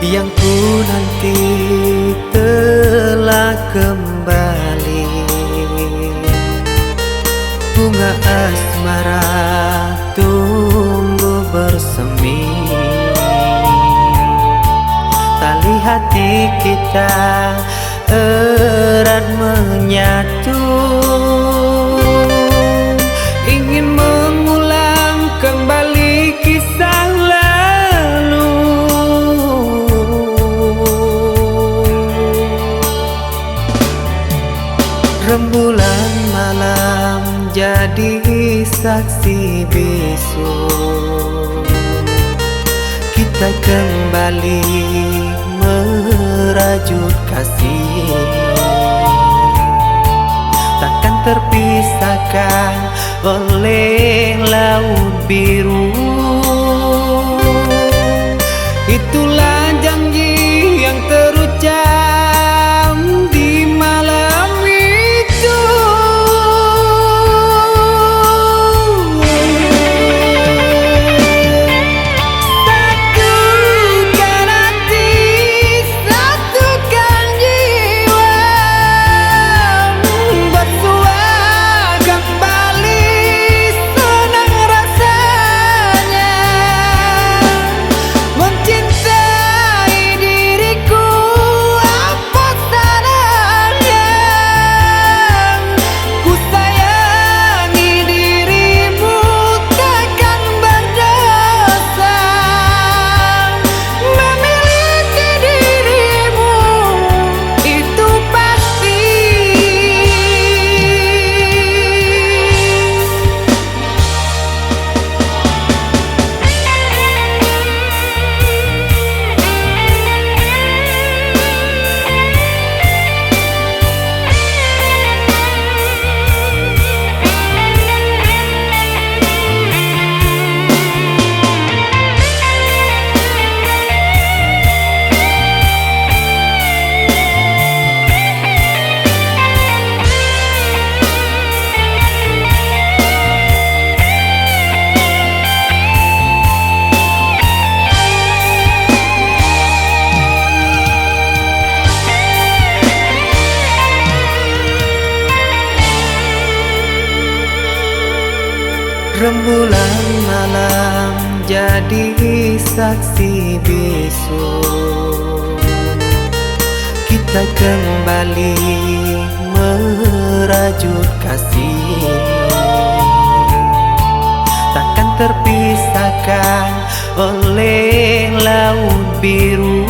yang ku nanti telah kembali. Bunga asmara tumbuh bersemi, tali hati kita erat menyatu. Ingin mengulang kembali kisah lalu. Rembulan malam jadi saksi bisu, kita kembali merajut kasih. Takkan terpisahkan oleh laut biru. Itulah janji yang terucap di malam itu. Satukan hati, satukan jiwa, bersua kembali, senang rasanya mencintai diriku. Apa salahnya ku sayangi dirimu, takkan berdosa memiliki dirimu, itu pasti. Rembulan malam jadi saksi bisu, kita kembali merajut kasih. Takkan terpisahkan oleh laut biru.